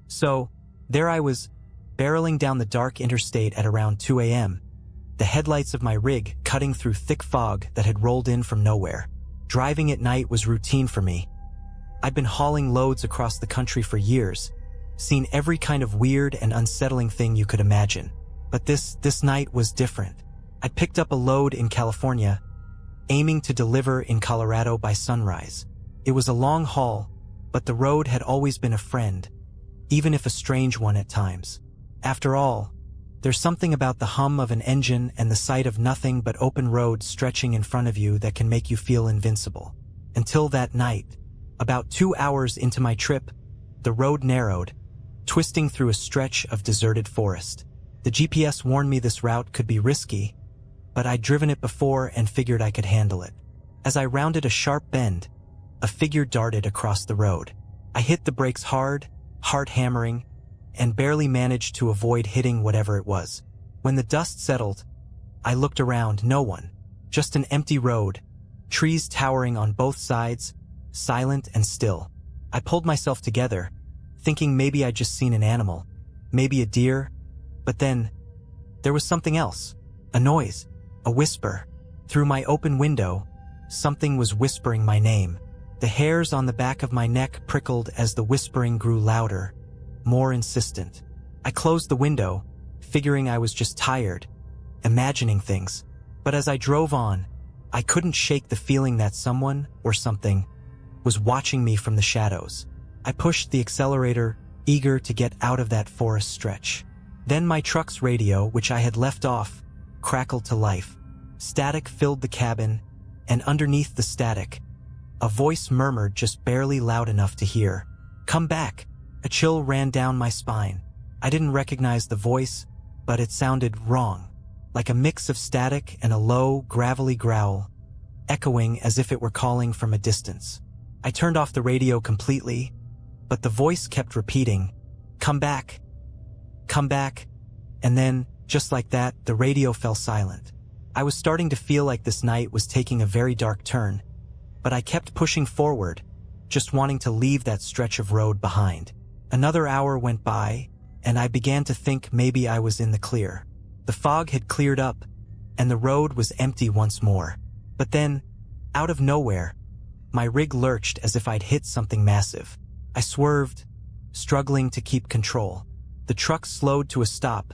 So, there I was, barreling down the dark interstate at around 2 a.m., the headlights of my rig cutting through thick fog that had rolled in from nowhere. Driving at night was routine for me. I'd been hauling loads across the country for years, seen every kind of weird and unsettling thing you could imagine. But this night was different. I'd picked up a load in California, aiming to deliver in Colorado by sunrise. It was a long haul, but the road had always been a friend, even if a strange one at times. After all, there's something about the hum of an engine and the sight of nothing but open road stretching in front of you that can make you feel invincible. Until that night, about 2 hours into my trip, the road narrowed, twisting through a stretch of deserted forest. The GPS warned me this route could be risky, but I'd driven it before and figured I could handle it. As I rounded a sharp bend, a figure darted across the road. I hit the brakes hard, heart hammering, and barely managed to avoid hitting whatever it was. When the dust settled, I looked around. No one. Just an empty road, trees towering on both sides, silent and still. I pulled myself together, thinking maybe I'd just seen an animal, maybe a deer, but then there was something else. A noise, a whisper. Through my open window, something was whispering my name. The hairs on the back of my neck prickled as the whispering grew louder, more insistent. I closed the window, figuring I was just tired, imagining things. But as I drove on, I couldn't shake the feeling that someone, or something, was watching me from the shadows. I pushed the accelerator, eager to get out of that forest stretch. Then my truck's radio, which I had left off, crackled to life. Static filled the cabin, and underneath the static, a voice murmured just barely loud enough to hear. "Come back." A chill ran down my spine. I didn't recognize the voice, but it sounded wrong, like a mix of static and a low, gravelly growl, echoing as if it were calling from a distance. I turned off the radio completely, but the voice kept repeating, "Come back, come back," and then, just like that, the radio fell silent. I was starting to feel like this night was taking a very dark turn, but I kept pushing forward, just wanting to leave that stretch of road behind. Another hour went by, and I began to think maybe I was in the clear. The fog had cleared up, and the road was empty once more. But then, out of nowhere, my rig lurched as if I'd hit something massive. I swerved, struggling to keep control. The truck slowed to a stop,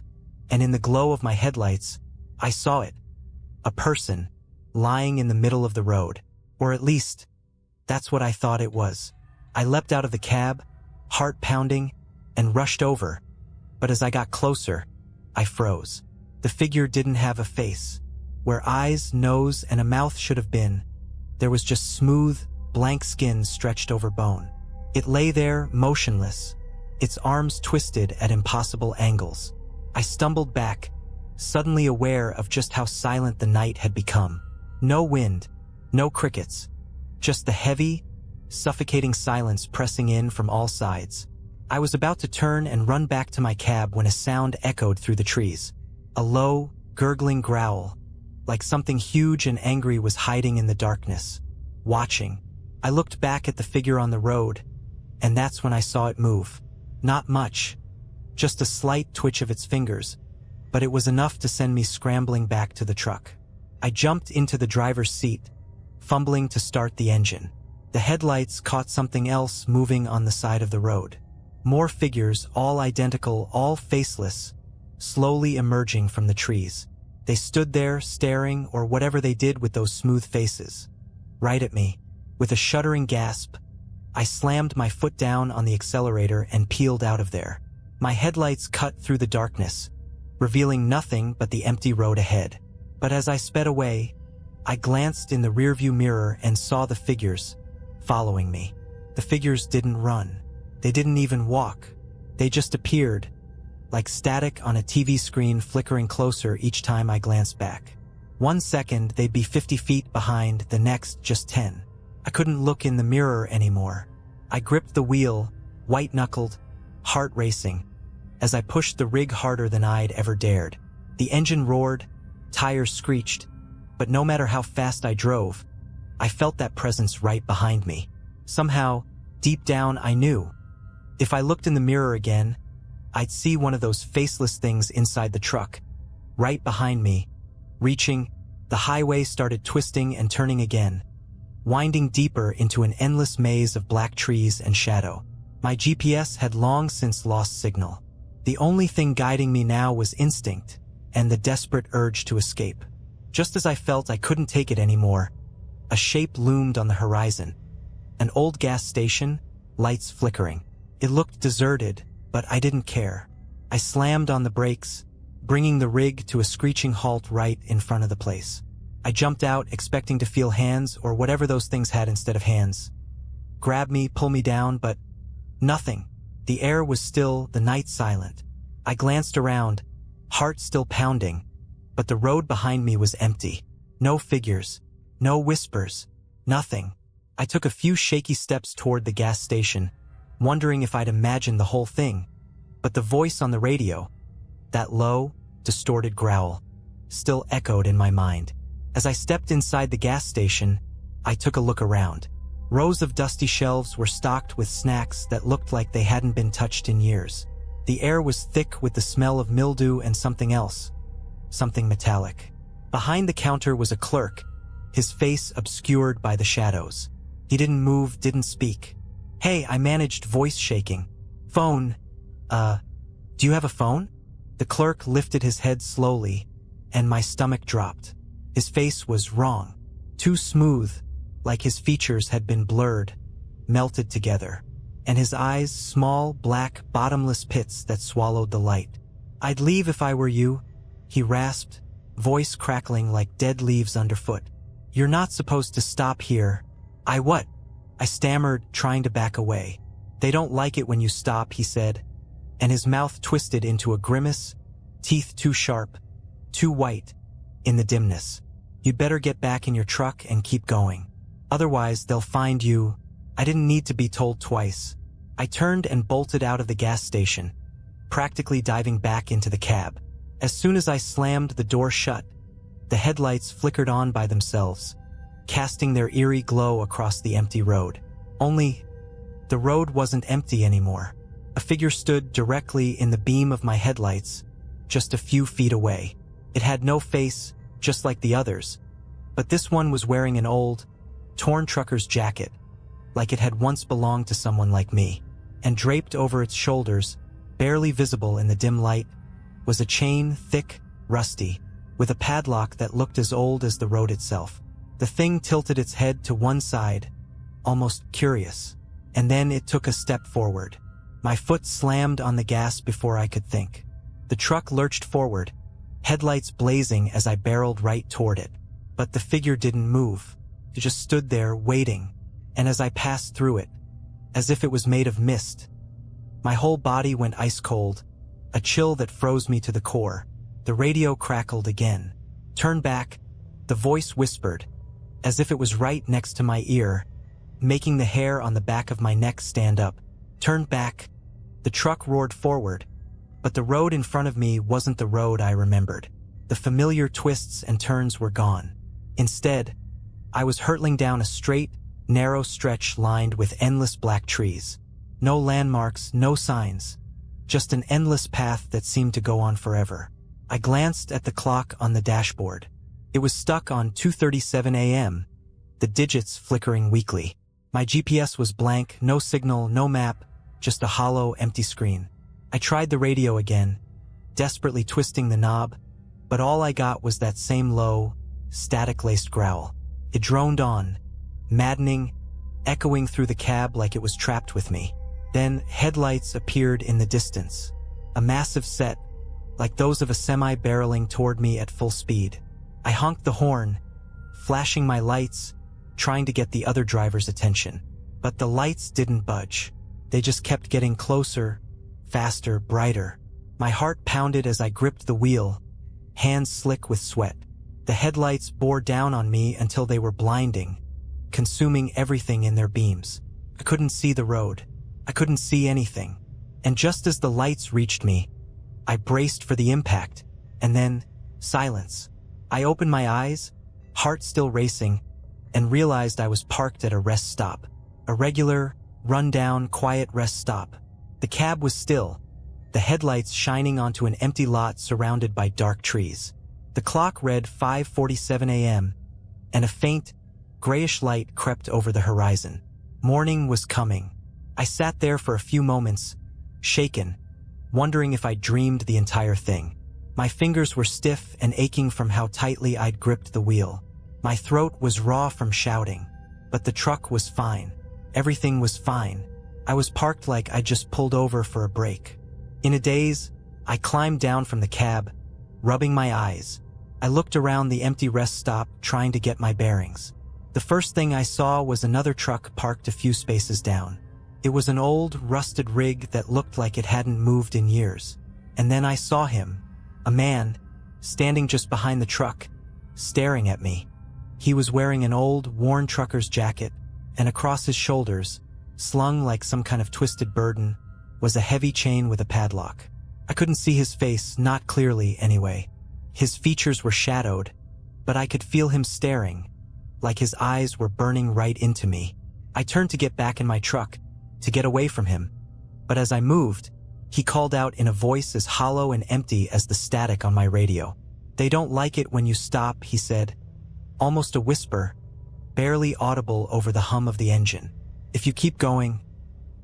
and in the glow of my headlights, I saw it. A person, lying in the middle of the road. Or at least, that's what I thought it was. I leapt out of the cab, heart pounding, and rushed over. But as I got closer, I froze. The figure didn't have a face. Where eyes, nose, and a mouth should have been, there was just smooth, blank skin stretched over bone. It lay there, motionless, its arms twisted at impossible angles. I stumbled back, suddenly aware of just how silent the night had become. No wind, no crickets, just the heavy, suffocating silence pressing in from all sides. I was about to turn and run back to my cab when a sound echoed through the trees. A low, gurgling growl, like something huge and angry was hiding in the darkness, watching. I looked back at the figure on the road, and that's when I saw it move. Not much, just a slight twitch of its fingers, but it was enough to send me scrambling back to the truck. I jumped into the driver's seat, fumbling to start the engine. The headlights caught something else moving on the side of the road. More figures, all identical, all faceless, slowly emerging from the trees. They stood there, staring, or whatever they did with those smooth faces, right at me. With a shuddering gasp, I slammed my foot down on the accelerator and peeled out of there. My headlights cut through the darkness, revealing nothing but the empty road ahead. But as I sped away, I glanced in the rearview mirror and saw the figures following me. The figures didn't run. They didn't even walk. They just appeared, like static on a TV screen flickering closer each time I glanced back. 1 second, they'd be 50 feet behind, the next just 10. I couldn't look in the mirror anymore. I gripped the wheel, white-knuckled, heart racing, as I pushed the rig harder than I'd ever dared. The engine roared, tires screeched, but no matter how fast I drove, I felt that presence right behind me. Somehow, deep down, I knew If I looked in the mirror again, I'd see one of those faceless things inside the truck, right behind me. Reaching, the highway started twisting and turning again, winding deeper into an endless maze of black trees and shadow. My GPS had long since lost signal. The only thing guiding me now was instinct and the desperate urge to escape. Just as I felt I couldn't take it anymore, a shape loomed on the horizon. An old gas station, lights flickering. It looked deserted, but I didn't care. I slammed on the brakes, bringing the rig to a screeching halt right in front of the place. I jumped out, expecting to feel hands or whatever those things had instead of hands. Grab me, pull me down, but nothing. The air was still, the night silent. I glanced around, heart still pounding, but the road behind me was empty. No figures, no whispers, nothing. I took a few shaky steps toward the gas station, wondering if I'd imagined the whole thing. But the voice on the radio, that low, distorted growl, still echoed in my mind. As I stepped inside the gas station, I took a look around. Rows of dusty shelves were stocked with snacks that looked like they hadn't been touched in years. The air was thick with the smell of mildew and something else, something metallic. Behind the counter was a clerk, his face obscured by the shadows. He didn't move, didn't speak. "Hey," I managed, voice shaking. "Phone. Do you have a phone?" The clerk lifted his head slowly, and my stomach dropped. His face was wrong. Too smooth, like his features had been blurred, melted together. And his eyes, small, black, bottomless pits that swallowed the light. "I'd leave if I were you," he rasped, voice crackling like dead leaves underfoot. "You're not supposed to stop here." What?" I stammered, trying to back away. "They don't like it when you stop," he said, and his mouth twisted into a grimace, teeth too sharp, too white, in the dimness. "You'd better get back in your truck and keep going. Otherwise, they'll find you." I didn't need to be told twice. I turned and bolted out of the gas station, practically diving back into the cab. As soon as I slammed the door shut, the headlights flickered on by themselves, casting their eerie glow across the empty road. Only, the road wasn't empty anymore. A figure stood directly in the beam of my headlights, just a few feet away. It had no face, just like the others, but this one was wearing an old, torn trucker's jacket, like it had once belonged to someone like me. And draped over its shoulders, barely visible in the dim light, was a chain, thick, rusty, with a padlock that looked as old as the road itself. The thing tilted its head to one side, almost curious, and then it took a step forward. My foot slammed on the gas before I could think. The truck lurched forward, headlights blazing as I barreled right toward it. But the figure didn't move. It just stood there, waiting. And as I passed through it, as if it was made of mist, my whole body went ice cold, a chill that froze me to the core. The radio crackled again. "Turn back," the voice whispered, as if it was right next to my ear, making the hair on the back of my neck stand up. "Turn back." The truck roared forward, but the road in front of me wasn't the road I remembered. The familiar twists and turns were gone. Instead, I was hurtling down a straight, narrow stretch lined with endless black trees. No landmarks, no signs, just an endless path that seemed to go on forever. I glanced at the clock on the dashboard. It was stuck on 2:37 a.m., the digits flickering weakly. My GPS was blank, no signal, no map, just a hollow, empty screen. I tried the radio again, desperately twisting the knob, but all I got was that same low, static-laced growl. It droned on, maddening, echoing through the cab like it was trapped with me. Then headlights appeared in the distance, a massive set, like those of a semi barreling toward me at full speed. I honked the horn, flashing my lights, trying to get the other driver's attention. But the lights didn't budge. They just kept getting closer, faster, brighter. My heart pounded as I gripped the wheel, hands slick with sweat. The headlights bore down on me until they were blinding, consuming everything in their beams. I couldn't see the road. I couldn't see anything. And just as the lights reached me, I braced for the impact, and then silence. I opened my eyes, heart still racing, and realized I was parked at a rest stop. A regular, run-down, quiet rest stop. The cab was still, the headlights shining onto an empty lot surrounded by dark trees. The clock read 5:47 a.m., and a faint, grayish light crept over the horizon. Morning was coming. I sat there for a few moments, shaken, wondering if I'd dreamed the entire thing. My fingers were stiff and aching from how tightly I'd gripped the wheel. My throat was raw from shouting, but the truck was fine. Everything was fine. I was parked like I'd just pulled over for a break. In a daze, I climbed down from the cab, rubbing my eyes. I looked around the empty rest stop, trying to get my bearings. The first thing I saw was another truck parked a few spaces down. It was an old, rusted rig that looked like it hadn't moved in years. And then I saw him, a man, standing just behind the truck, staring at me. He was wearing an old, worn trucker's jacket, and across his shoulders, slung like some kind of twisted burden, was a heavy chain with a padlock. I couldn't see his face, not clearly anyway. His features were shadowed, but I could feel him staring, like his eyes were burning right into me. I turned to get back in my truck, to get away from him, but as I moved, he called out in a voice as hollow and empty as the static on my radio. "They don't like it when you stop," he said, almost a whisper, barely audible over the hum of the engine. "If you keep going,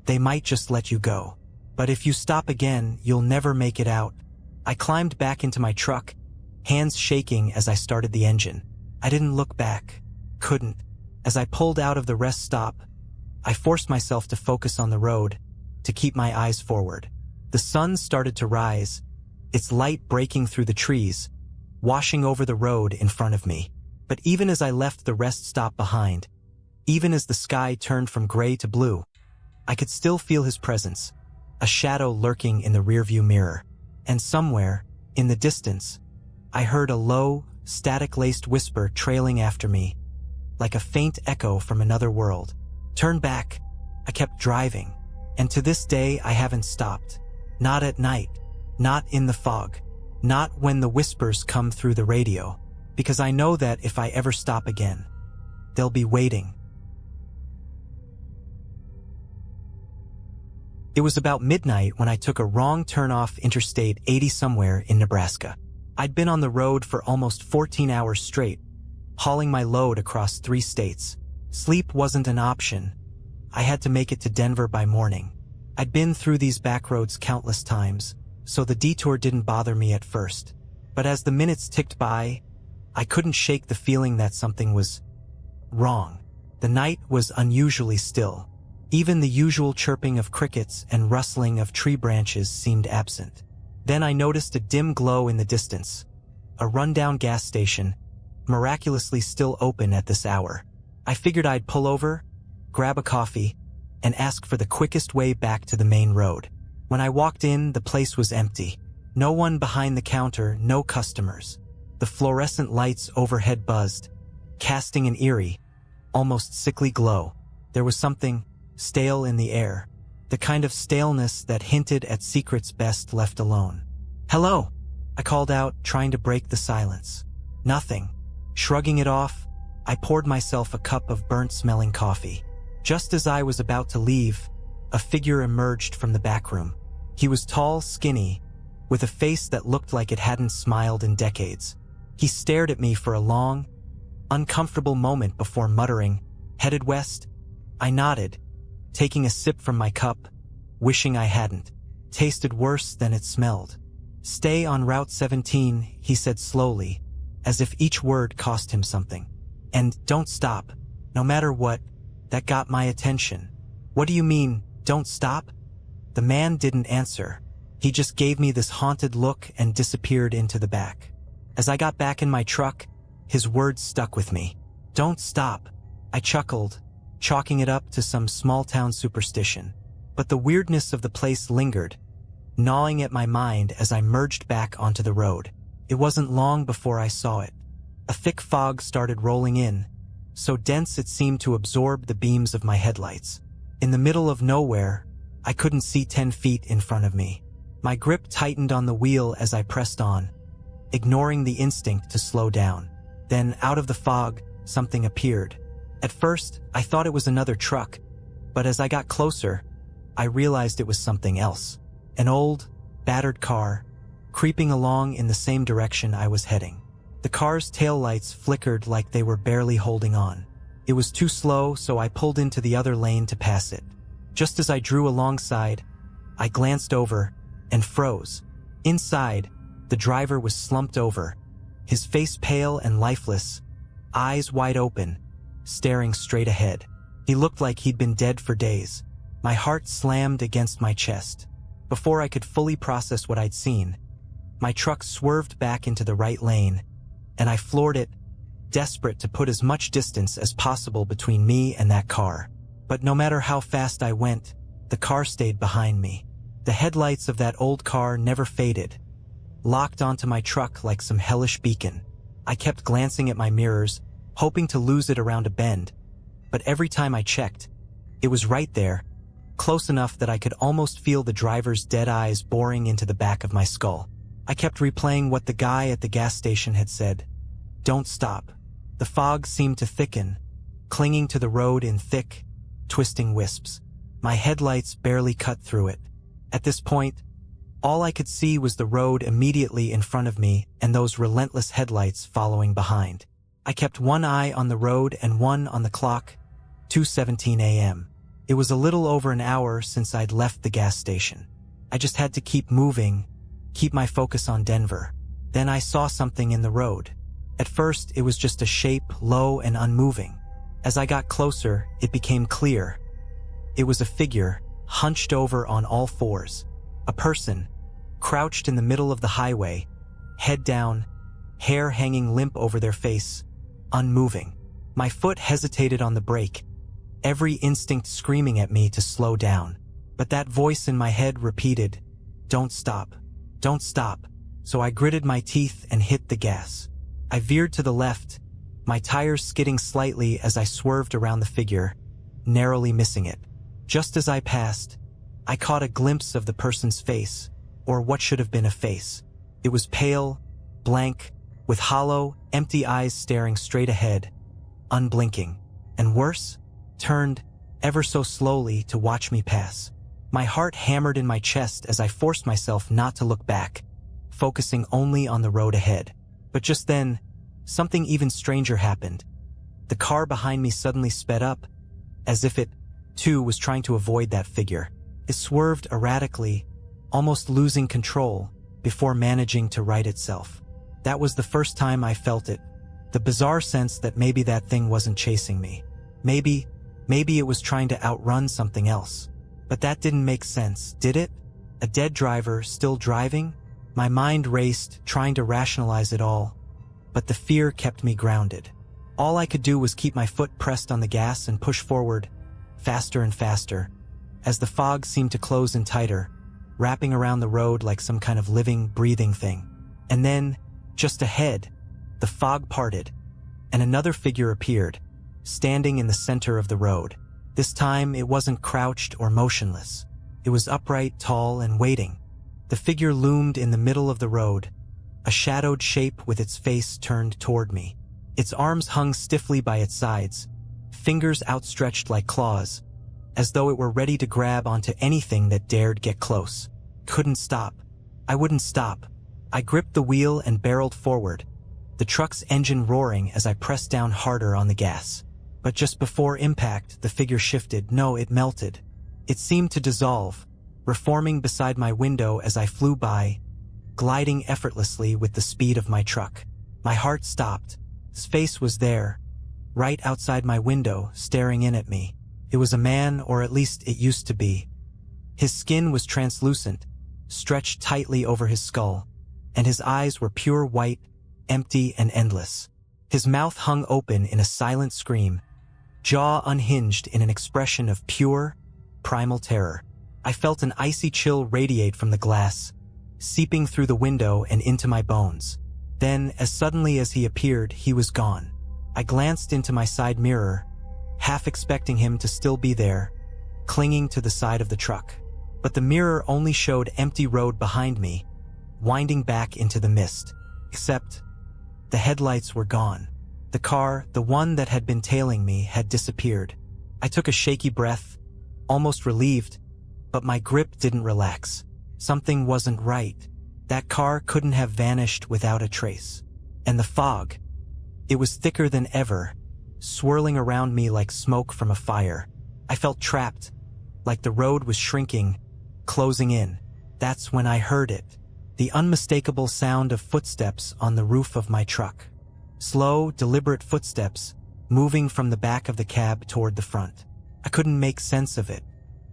they might just let you go. But if you stop again, you'll never make it out." I climbed back into my truck, hands shaking as I started the engine. I didn't look back. Couldn't. As I pulled out of the rest stop, I forced myself to focus on the road, to keep my eyes forward. The sun started to rise, its light breaking through the trees, washing over the road in front of me. But even as I left the rest stop behind, even as the sky turned from gray to blue, I could still feel his presence, a shadow lurking in the rearview mirror. And somewhere, in the distance, I heard a low, static-laced whisper trailing after me, like a faint echo from another world. "Turn back." I kept driving, and to this day I haven't stopped. Not at night, not in the fog, not when the whispers come through the radio, because I know that if I ever stop again, they'll be waiting. It was about midnight when I took a wrong turn off Interstate 80 somewhere in Nebraska. I'd been on the road for almost 14 hours straight, hauling my load across 3 states. Sleep wasn't an option. I had to make it to Denver by morning. I'd been through these back roads countless times, so the detour didn't bother me at first. But as the minutes ticked by, I couldn't shake the feeling that something was wrong. The night was unusually still. Even the usual chirping of crickets and rustling of tree branches seemed absent. Then I noticed a dim glow in the distance. A rundown gas station, miraculously still open at this hour. I figured I'd pull over, grab a coffee, and ask for the quickest way back to the main road. When I walked in, the place was empty. No one behind the counter, no customers. The fluorescent lights overhead buzzed, casting an eerie, almost sickly glow. There was something stale in the air, the kind of staleness that hinted at secrets best left alone. "Hello," I called out, trying to break the silence. Nothing. Shrugging it off, I poured myself a cup of burnt-smelling coffee. Just as I was about to leave, a figure emerged from the back room. He was tall, skinny, with a face that looked like it hadn't smiled in decades. He stared at me for a long, uncomfortable moment before muttering, "Headed west?" I nodded, taking a sip from my cup, wishing I hadn't. Tasted worse than it smelled. "Stay on Route 17, he said slowly, as if each word cost him something. "And don't stop, no matter what." That got my attention. "What do you mean, don't stop?" The man didn't answer. He just gave me this haunted look and disappeared into the back. As I got back in my truck, his words stuck with me. "Don't stop." I chuckled, chalking it up to some small-town superstition. But the weirdness of the place lingered, gnawing at my mind as I merged back onto the road. It wasn't long before I saw it. A thick fog started rolling in, so dense it seemed to absorb the beams of my headlights. In the middle of nowhere, I couldn't see 10 feet in front of me. My grip tightened on the wheel as I pressed on, ignoring the instinct to slow down. Then, out of the fog, something appeared. At first, I thought it was another truck, but as I got closer, I realized it was something else. An old, battered car, creeping along in the same direction I was heading. The car's taillights flickered like they were barely holding on. It was too slow, so I pulled into the other lane to pass it. Just as I drew alongside, I glanced over and froze. Inside, the driver was slumped over, his face pale and lifeless, eyes wide open, staring straight ahead. He looked like he'd been dead for days. My heart slammed against my chest. Before I could fully process what I'd seen, my truck swerved back into the right lane, and I floored it, desperate to put as much distance as possible between me and that car. But no matter how fast I went, the car stayed behind me. The headlights of that old car never faded, locked onto my truck like some hellish beacon. I kept glancing at my mirrors, hoping to lose it around a bend, but every time I checked, it was right there, close enough that I could almost feel the driver's dead eyes boring into the back of my skull. I kept replaying what the guy at the gas station had said. Don't stop. The fog seemed to thicken, clinging to the road in thick, twisting wisps. My headlights barely cut through it. At this point, all I could see was the road immediately in front of me and those relentless headlights following behind. I kept one eye on the road and one on the clock, 2:17 a.m. It was a little over an hour since I'd left the gas station. I just had to keep moving, keep my focus on Denver. Then I saw something in the road. At first, it was just a shape, low and unmoving. As I got closer, it became clear. It was a figure, hunched over on all fours. A person, crouched in the middle of the highway, head down, hair hanging limp over their face, unmoving. My foot hesitated on the brake, every instinct screaming at me to slow down. But that voice in my head repeated, "Don't stop. Don't stop." So I gritted my teeth and hit the gas. I veered to the left, my tires skidding slightly as I swerved around the figure, narrowly missing it. Just as I passed, I caught a glimpse of the person's face, or what should have been a face. It was pale, blank, with hollow, empty eyes staring straight ahead, unblinking, and worse, turned, ever so slowly, to watch me pass. My heart hammered in my chest as I forced myself not to look back, focusing only on the road ahead. But just then, something even stranger happened. The car behind me suddenly sped up, as if it, too, was trying to avoid that figure. It swerved erratically, almost losing control, before managing to right itself. That was the first time I felt it, the bizarre sense that maybe that thing wasn't chasing me. Maybe it was trying to outrun something else. But that didn't make sense, did it? A dead driver still driving? My mind raced, trying to rationalize it all, but the fear kept me grounded. All I could do was keep my foot pressed on the gas and push forward, faster and faster, as the fog seemed to close in tighter, wrapping around the road like some kind of living, breathing thing. And then, just ahead, the fog parted, and another figure appeared, standing in the center of the road. This time, it wasn't crouched or motionless. It was upright, tall, and waiting. The figure loomed in the middle of the road, a shadowed shape with its face turned toward me. Its arms hung stiffly by its sides, fingers outstretched like claws, as though it were ready to grab onto anything that dared get close. Couldn't stop. I wouldn't stop. I gripped the wheel and barreled forward, the truck's engine roaring as I pressed down harder on the gas. But just before impact, the figure shifted. No, it melted. It seemed to dissolve, reforming beside my window as I flew by, gliding effortlessly with the speed of my truck. My heart stopped. His face was there, right outside my window, staring in at me. It was a man, or at least it used to be. His skin was translucent, stretched tightly over his skull, and his eyes were pure white, empty and endless. His mouth hung open in a silent scream, jaw unhinged in an expression of pure, primal terror. I felt an icy chill radiate from the glass, seeping through the window and into my bones. Then, as suddenly as he appeared, he was gone. I glanced into my side mirror, half expecting him to still be there, clinging to the side of the truck. But the mirror only showed empty road behind me, winding back into the mist. Except, the headlights were gone. The car, the one that had been tailing me, had disappeared. I took a shaky breath, almost relieved, But my grip didn't relax. Something wasn't right. That car couldn't have vanished without a trace. And the fog, it was thicker than ever, swirling around me like smoke from a fire. I felt trapped, like the road was shrinking, closing in. That's when I heard it. The unmistakable sound of footsteps on the roof of my truck. Slow, deliberate footsteps, moving from the back of the cab toward the front. I couldn't make sense of it.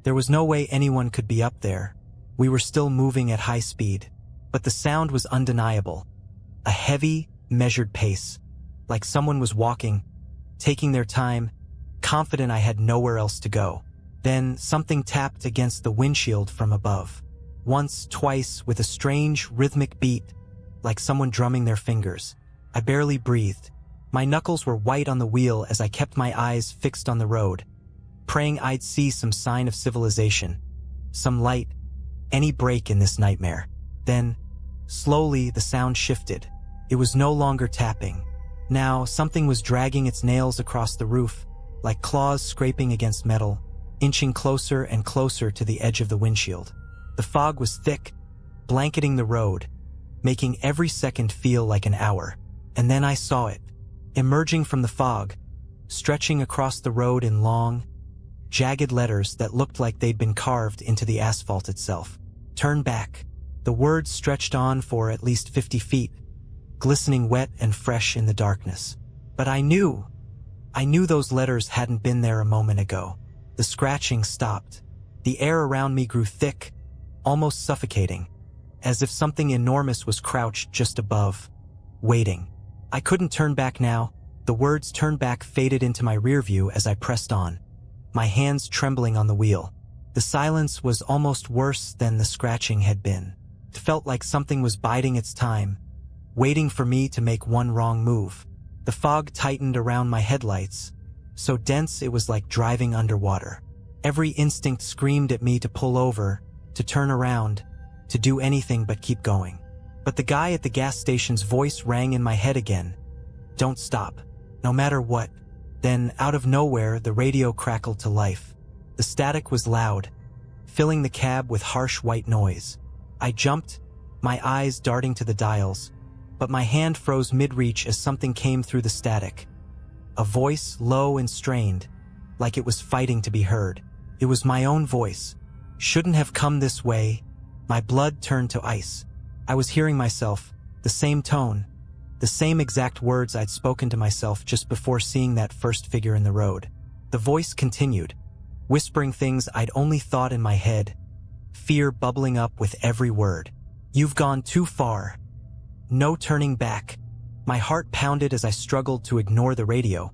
There was no way anyone could be up there. We were still moving at high speed. But the sound was undeniable. A heavy, measured pace. Like someone was walking, taking their time, confident I had nowhere else to go. Then something tapped against the windshield from above. Once, twice, with a strange, rhythmic beat, like someone drumming their fingers. I barely breathed. My knuckles were white on the wheel as I kept my eyes fixed on the road, praying I'd see some sign of civilization, some light, any break in this nightmare. Then, slowly, the sound shifted. It was no longer tapping. Now, something was dragging its nails across the roof, like claws scraping against metal, inching closer and closer to the edge of the windshield. The fog was thick, blanketing the road, making every second feel like an hour. And then I saw it, emerging from the fog, stretching across the road in long, jagged letters that looked like they'd been carved into the asphalt itself. Turn back. The words stretched on for at least 50 feet, glistening wet and fresh in the darkness. But I knew those letters hadn't been there a moment ago. The scratching stopped. The air around me grew thick, almost suffocating, as if something enormous was crouched just above, waiting. I couldn't turn back now. The words "turn back" faded into my rear view as I pressed on, my hands trembling on the wheel. The silence was almost worse than the scratching had been. It felt like something was biding its time, waiting for me to make one wrong move. The fog tightened around my headlights, so dense it was like driving underwater. Every instinct screamed at me to pull over, to turn around, to do anything but keep going. But the guy at the gas station's voice rang in my head again. Don't stop, no matter what. Then, out of nowhere, the radio crackled to life. The static was loud, filling the cab with harsh white noise. I jumped, my eyes darting to the dials, but my hand froze mid-reach as something came through the static. A voice, low and strained, like it was fighting to be heard. It was my own voice. Shouldn't have come this way. My blood turned to ice. I was hearing myself, the same tone, the same exact words I'd spoken to myself just before seeing that first figure in the road. The voice continued, whispering things I'd only thought in my head, fear bubbling up with every word. You've gone too far. No turning back. My heart pounded as I struggled to ignore the radio,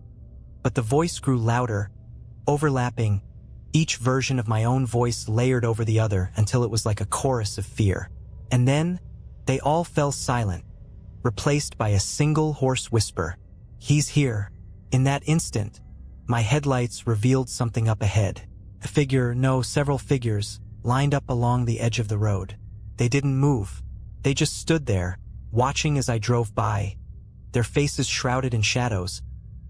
but the voice grew louder, overlapping, each version of my own voice layered over the other until it was like a chorus of fear. And then, they all fell silent, replaced by a single hoarse whisper. He's here. In that instant, my headlights revealed something up ahead. A figure, no, several figures, lined up along the edge of the road. They didn't move. They just stood there, watching as I drove by, their faces shrouded in shadows,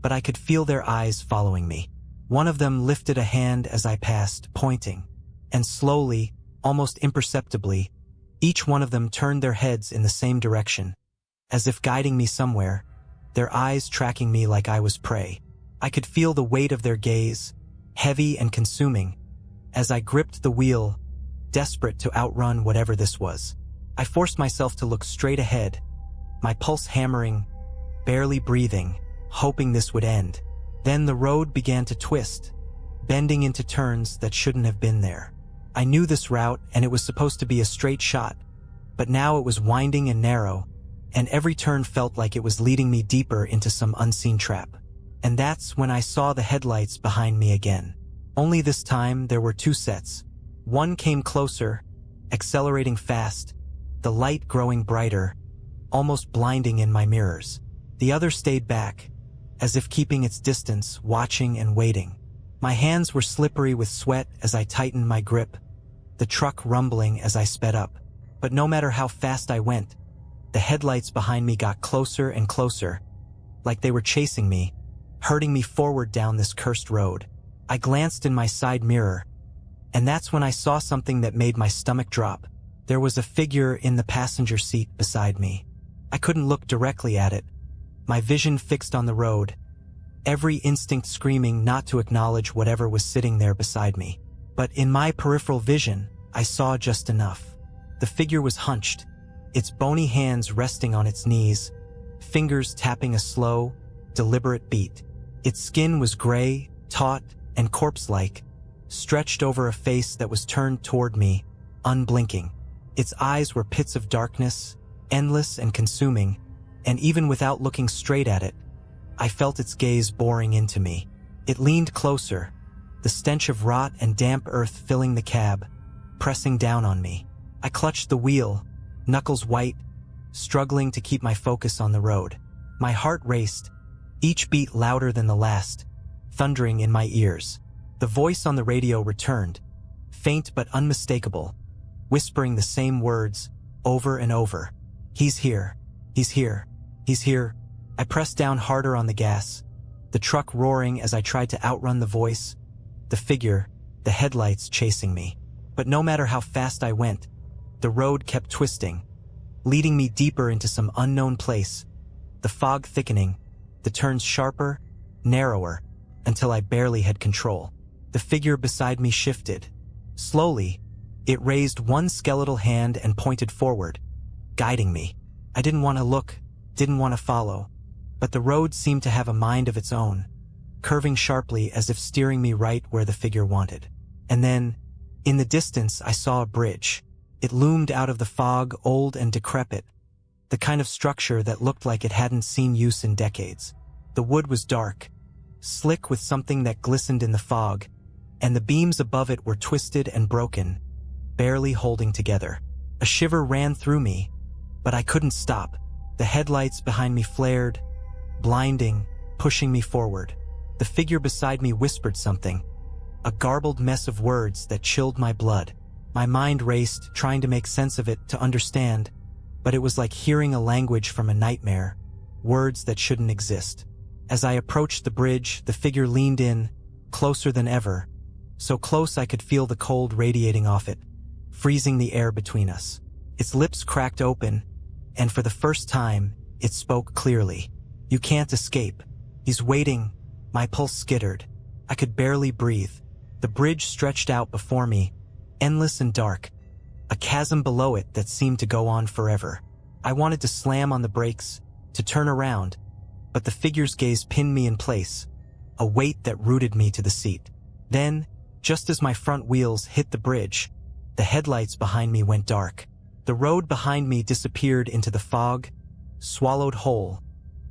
but I could feel their eyes following me. One of them lifted a hand as I passed, pointing, and slowly, almost imperceptibly, each one of them turned their heads in the same direction, as if guiding me somewhere, their eyes tracking me like I was prey. I could feel the weight of their gaze, heavy and consuming, as I gripped the wheel, desperate to outrun whatever this was. I forced myself to look straight ahead, my pulse hammering, barely breathing, hoping this would end. Then the road began to twist, bending into turns that shouldn't have been there. I knew this route and it was supposed to be a straight shot, but now it was winding and narrow, and every turn felt like it was leading me deeper into some unseen trap. And that's when I saw the headlights behind me again. Only this time there were two sets. One came closer, accelerating fast, the light growing brighter, almost blinding in my mirrors. The other stayed back, as if keeping its distance, watching and waiting. My hands were slippery with sweat as I tightened my grip, the truck rumbling as I sped up. But no matter how fast I went, the headlights behind me got closer and closer, like they were chasing me, herding me forward down this cursed road. I glanced in my side mirror, And that's when I saw something that made my stomach drop. There was a figure in the passenger seat beside me. I couldn't look directly at it, my vision fixed on the road, every instinct screaming not to acknowledge whatever was sitting there beside me. But in my peripheral vision, I saw just enough. The figure was hunched, its bony hands resting on its knees, fingers tapping a slow, deliberate beat. Its skin was gray, taut, and corpse-like, stretched over a face that was turned toward me, unblinking. Its eyes were pits of darkness, endless and consuming, and even without looking straight at it, I felt its gaze boring into me. It leaned closer, the stench of rot and damp earth filling the cab, pressing down on me. I clutched the wheel, knuckles white, struggling to keep my focus on the road. My heart raced, each beat louder than the last, thundering in my ears. The voice on the radio returned, faint but unmistakable, whispering the same words over and over. "He's here. He's here. He's here." I pressed down harder on the gas, the truck roaring as I tried to outrun the voice, the figure, the headlights chasing me. But no matter how fast I went, the road kept twisting, leading me deeper into some unknown place, the fog thickening, the turns sharper, narrower, until I barely had control. The figure beside me shifted. Slowly, it raised one skeletal hand and pointed forward, guiding me. I didn't want to look, didn't want to follow, but the road seemed to have a mind of its own, curving sharply as if steering me right where the figure wanted. And then, in the distance, I saw a bridge. It loomed out of the fog, old and decrepit, the kind of structure that looked like it hadn't seen use in decades. The wood was dark, slick with something that glistened in the fog, and the beams above it were twisted and broken, barely holding together. A shiver ran through me, but I couldn't stop. The headlights behind me flared, blinding, pushing me forward. The figure beside me whispered something, a garbled mess of words that chilled my blood. My mind raced, trying to make sense of it, to understand, but it was like hearing a language from a nightmare, words that shouldn't exist. As I approached the bridge, the figure leaned in, closer than ever, so close I could feel the cold radiating off it, freezing the air between us. Its lips cracked open, and for the first time, it spoke clearly. "You can't escape. He's waiting." My pulse skittered. I could barely breathe. The bridge stretched out before me, endless and dark, a chasm below it that seemed to go on forever. I wanted to slam on the brakes, to turn around, but the figure's gaze pinned me in place, a weight that rooted me to the seat. Then, just as my front wheels hit the bridge, the headlights behind me went dark. The road behind me disappeared into the fog, swallowed whole,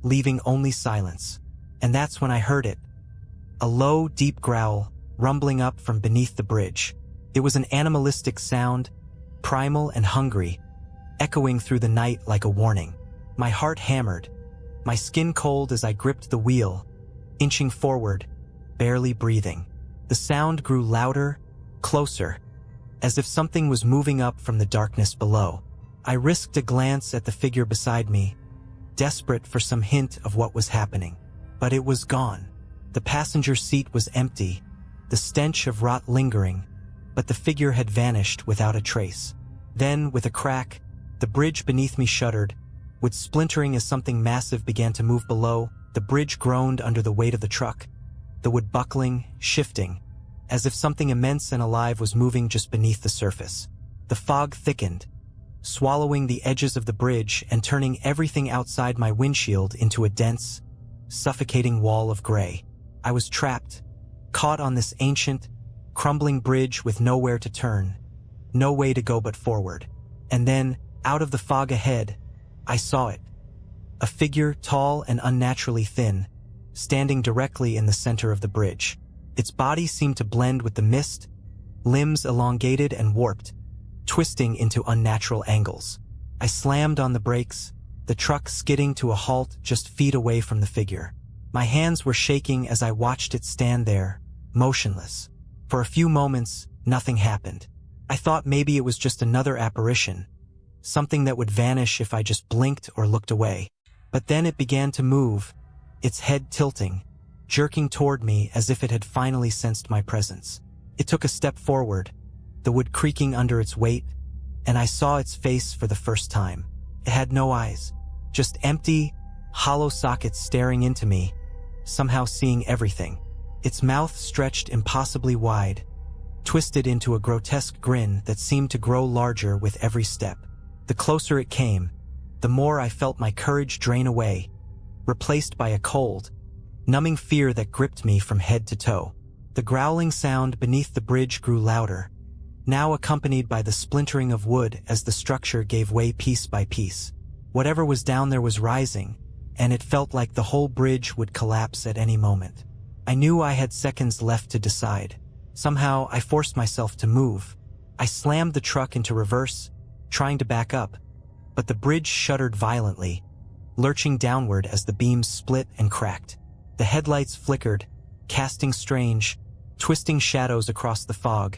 leaving only silence. And that's when I heard it. A low, deep growl, rumbling up from beneath the bridge. It was an animalistic sound, primal and hungry, echoing through the night like a warning. My heart hammered, my skin cold as I gripped the wheel, inching forward, barely breathing. The sound grew louder, closer, as if something was moving up from the darkness below. I risked a glance at the figure beside me, desperate for some hint of what was happening. But it was gone. The passenger seat was empty, the stench of rot lingering, but the figure had vanished without a trace. Then, with a crack, the bridge beneath me shuddered, with splintering as something massive began to move below. The bridge groaned under the weight of the truck, the wood buckling, shifting, as if something immense and alive was moving just beneath the surface. The fog thickened, swallowing the edges of the bridge and turning everything outside my windshield into a dense, suffocating wall of gray. I was trapped, caught on this ancient, crumbling bridge with nowhere to turn, no way to go but forward. And then, out of the fog ahead, I saw it. A figure tall and unnaturally thin, standing directly in the center of the bridge. Its body seemed to blend with the mist, limbs elongated and warped, twisting into unnatural angles. I slammed on the brakes, the truck skidding to a halt just feet away from the figure. My hands were shaking as I watched it stand there, motionless. For a few moments, nothing happened. I thought maybe it was just another apparition, something that would vanish if I just blinked or looked away. But then it began to move, its head tilting, jerking toward me as if it had finally sensed my presence. It took a step forward, the wood creaking under its weight, and I saw its face for the first time. It had no eyes, just empty, hollow sockets staring into me, somehow seeing everything. Its mouth stretched impossibly wide, twisted into a grotesque grin that seemed to grow larger with every step. The closer it came, the more I felt my courage drain away, replaced by a cold, numbing fear that gripped me from head to toe. The growling sound beneath the bridge grew louder, now accompanied by the splintering of wood as the structure gave way piece by piece. Whatever was down there was rising, and it felt like the whole bridge would collapse at any moment. I knew I had seconds left to decide. Somehow, I forced myself to move. I slammed the truck into reverse, trying to back up, but the bridge shuddered violently, lurching downward as the beams split and cracked. The headlights flickered, casting strange, twisting shadows across the fog,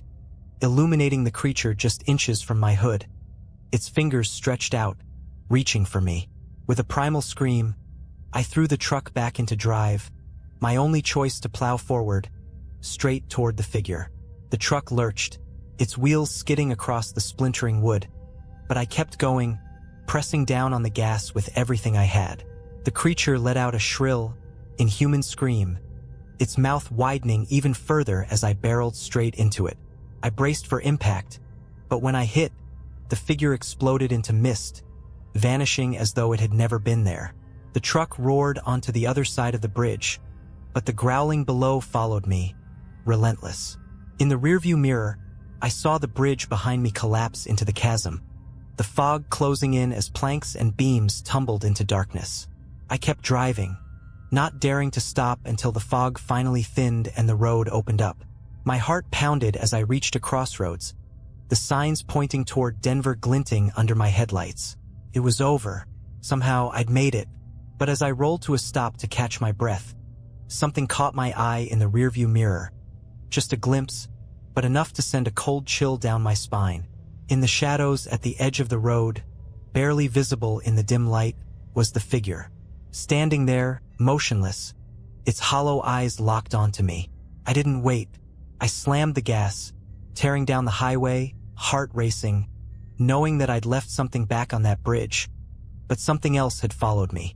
illuminating the creature just inches from my hood. Its fingers stretched out, reaching for me. With a primal scream, I threw the truck back into drive, my only choice to plow forward, straight toward the figure. The truck lurched, its wheels skidding across the splintering wood, but I kept going, pressing down on the gas with everything I had. The creature let out a shrill, inhuman scream, its mouth widening even further as I barreled straight into it. I braced for impact, but when I hit, the figure exploded into mist, vanishing as though it had never been there. The truck roared onto the other side of the bridge, but the growling below followed me, relentless. In the rearview mirror, I saw the bridge behind me collapse into the chasm, the fog closing in as planks and beams tumbled into darkness. I kept driving, not daring to stop until the fog finally thinned and the road opened up. My heart pounded as I reached a crossroads, the signs pointing toward Denver glinting under my headlights. It was over. Somehow I'd made it. But as I rolled to a stop to catch my breath, something caught my eye in the rearview mirror. Just a glimpse, but enough to send a cold chill down my spine. In the shadows at the edge of the road, barely visible in the dim light, was the figure. Standing there, motionless, its hollow eyes locked onto me. I didn't wait. I slammed the gas, tearing down the highway, heart racing, knowing that I'd left something back on that bridge, but something else had followed me.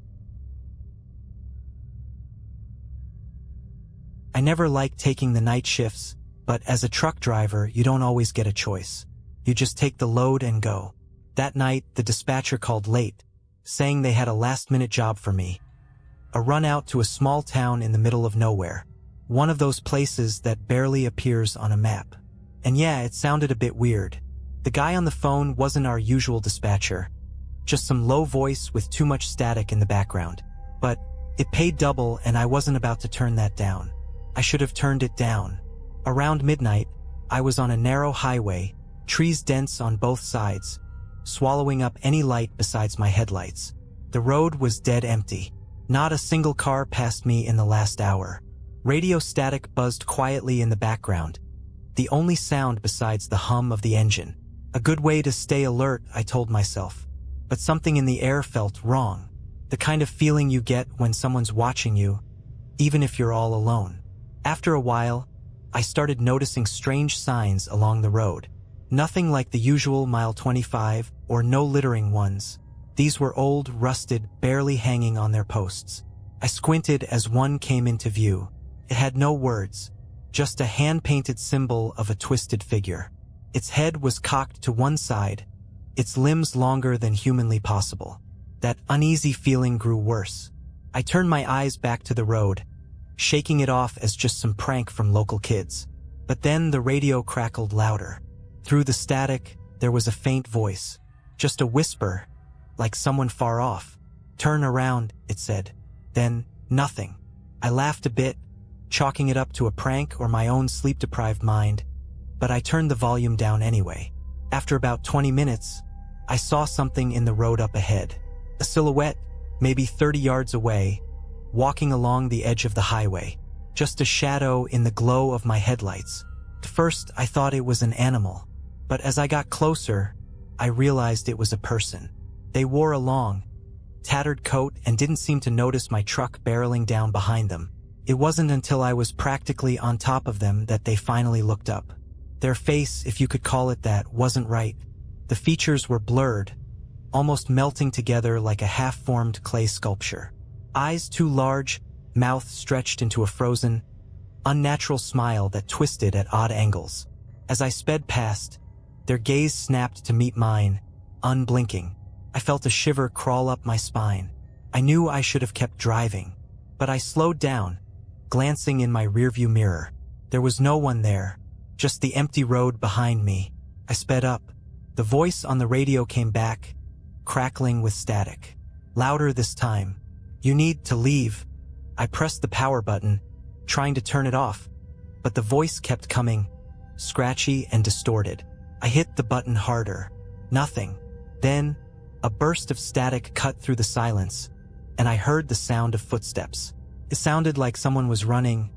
I never liked taking the night shifts, but as a truck driver, you don't always get a choice. You just take the load and go. That night, the dispatcher called late, saying they had a last-minute job for me. A run out to a small town in the middle of nowhere. One of those places that barely appears on a map. And yeah, it sounded a bit weird. The guy on the phone wasn't our usual dispatcher, just some low voice with too much static in the background. But it paid double and I wasn't about to turn that down. I should have turned it down. Around midnight, I was on a narrow highway, trees dense on both sides, swallowing up any light besides my headlights. The road was dead empty. Not a single car passed me in the last hour. Radio static buzzed quietly in the background, the only sound besides the hum of the engine. A good way to stay alert, I told myself. But something in the air felt wrong. The kind of feeling you get when someone's watching you, even if you're all alone. After a while, I started noticing strange signs along the road. Nothing like the usual mile 25 or no littering ones. These were old, rusted, barely hanging on their posts. I squinted as one came into view. It had no words, just a hand-painted symbol of a twisted figure. Its head was cocked to one side, its limbs longer than humanly possible. That uneasy feeling grew worse. I turned my eyes back to the road, shaking it off as just some prank from local kids. But then the radio crackled louder. Through the static, there was a faint voice. Just a whisper, like someone far off. "Turn around," it said. Then, nothing. I laughed a bit, chalking it up to a prank or my own sleep-deprived mind, but I turned the volume down anyway. After about 20 minutes, I saw something in the road up ahead. A silhouette, maybe 30 yards away, walking along the edge of the highway. Just a shadow in the glow of my headlights. At first, I thought it was an animal, but as I got closer, I realized it was a person. They wore a long, tattered coat and didn't seem to notice my truck barreling down behind them. It wasn't until I was practically on top of them that they finally looked up. Their face, if you could call it that, wasn't right. The features were blurred, almost melting together like a half-formed clay sculpture. Eyes too large, mouth stretched into a frozen, unnatural smile that twisted at odd angles. As I sped past, their gaze snapped to meet mine, unblinking. I felt a shiver crawl up my spine. I knew I should have kept driving, but I slowed down, glancing in my rearview mirror. There was no one there, just the empty road behind me. I sped up. The voice on the radio came back, crackling with static. Louder this time. "You need to leave." I pressed the power button, trying to turn it off, but the voice kept coming, scratchy and distorted. I hit the button harder. Nothing. Then, a burst of static cut through the silence, and I heard the sound of footsteps. It sounded like someone was running,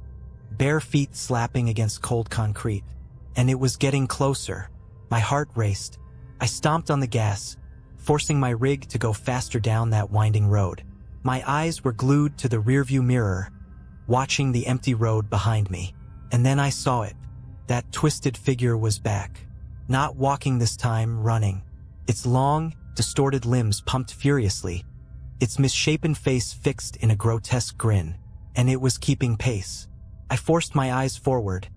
bare feet slapping against cold concrete, and it was getting closer. My heart raced. I stomped on the gas, forcing my rig to go faster down that winding road. My eyes were glued to the rearview mirror, watching the empty road behind me. And then I saw it. That twisted figure was back. Not walking this time, running. Its long, distorted limbs pumped furiously, its misshapen face fixed in a grotesque grin, and it was keeping pace. I forced my eyes forward,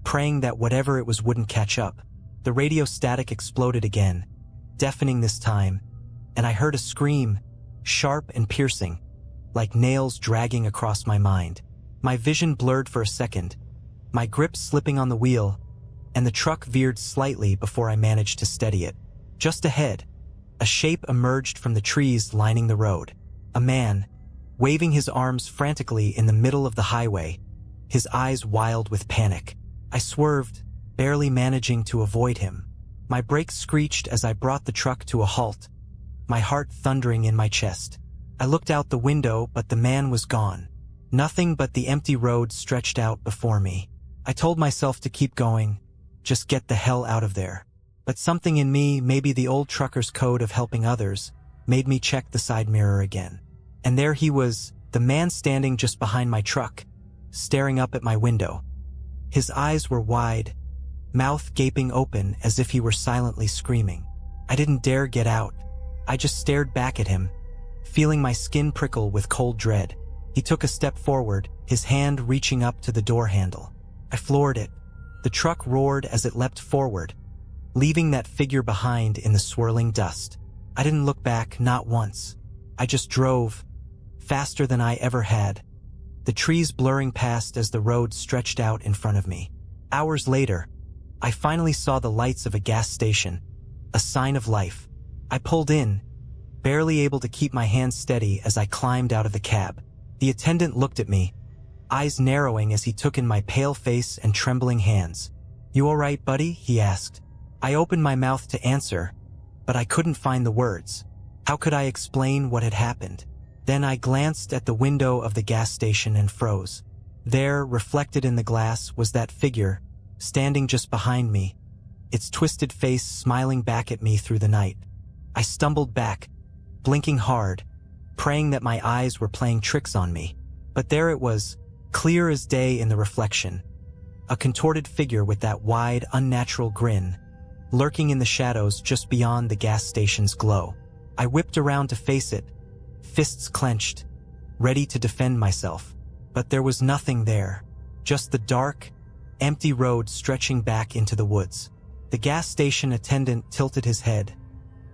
praying that whatever it was wouldn't catch up. The radio static exploded again, deafening this time, and I heard a scream, sharp and piercing, like nails dragging across my mind. My vision blurred for a second, my grip slipping on the wheel, and the truck veered slightly before I managed to steady it. Just ahead, a shape emerged from the trees lining the road. A man, waving his arms frantically in the middle of the highway, his eyes wild with panic. I swerved, barely managing to avoid him. My brakes screeched as I brought the truck to a halt, my heart thundering in my chest. I looked out the window, but the man was gone. Nothing but the empty road stretched out before me. I told myself to keep going, just get the hell out of there. But something in me, maybe the old trucker's code of helping others, made me check the side mirror again. And there he was, the man standing just behind my truck, staring up at my window. His eyes were wide, mouth gaping open as if he were silently screaming. I didn't dare get out. I just stared back at him, feeling my skin prickle with cold dread. He took a step forward, his hand reaching up to the door handle. I floored it. The truck roared as it leapt forward, leaving that figure behind in the swirling dust. I didn't look back, not once. I just drove, faster than I ever had, the trees blurring past as the road stretched out in front of me. Hours later, I finally saw the lights of a gas station, a sign of life. I pulled in, barely able to keep my hands steady as I climbed out of the cab. The attendant looked at me, eyes narrowing as he took in my pale face and trembling hands. "You all right, buddy?" he asked. I opened my mouth to answer, but I couldn't find the words. How could I explain what had happened? Then I glanced at the window of the gas station and froze. There, reflected in the glass, was that figure, standing just behind me, its twisted face smiling back at me through the night. I stumbled back, blinking hard, praying that my eyes were playing tricks on me. But there it was, clear as day in the reflection, a contorted figure with that wide, unnatural grin, lurking in the shadows just beyond the gas station's glow. I whipped around to face it, fists clenched, ready to defend myself. But there was nothing there, just the dark, empty road stretching back into the woods. The gas station attendant tilted his head,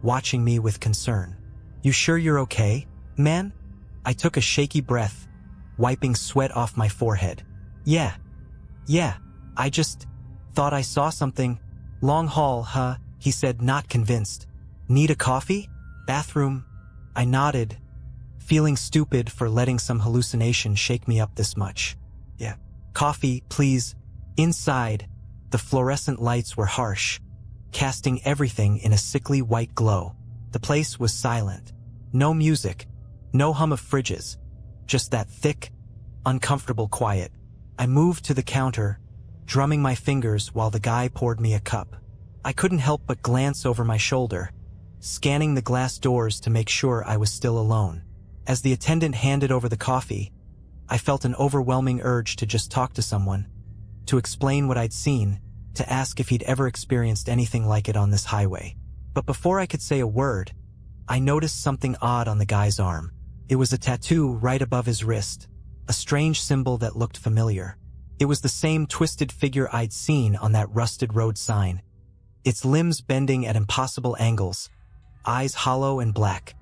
watching me with concern. "You sure you're okay, man?" I took a shaky breath, wiping sweat off my forehead. Yeah, I just thought I saw something. Long haul, huh?" he said, not convinced. "Need a coffee? Bathroom?" I nodded, feeling stupid for letting some hallucination shake me up this much. "Yeah, coffee, please." Inside, the fluorescent lights were harsh, casting everything in a sickly white glow. The place was silent. No music, no hum of fridges, just that thick, uncomfortable quiet. I moved to the counter, drumming my fingers while the guy poured me a cup. I couldn't help but glance over my shoulder, scanning the glass doors to make sure I was still alone. As the attendant handed over the coffee, I felt an overwhelming urge to just talk to someone, to explain what I'd seen, to ask if he'd ever experienced anything like it on this highway. But before I could say a word, I noticed something odd on the guy's arm. It was a tattoo right above his wrist, a strange symbol that looked familiar. It was the same twisted figure I'd seen on that rusted road sign, its limbs bending at impossible angles, eyes hollow and black.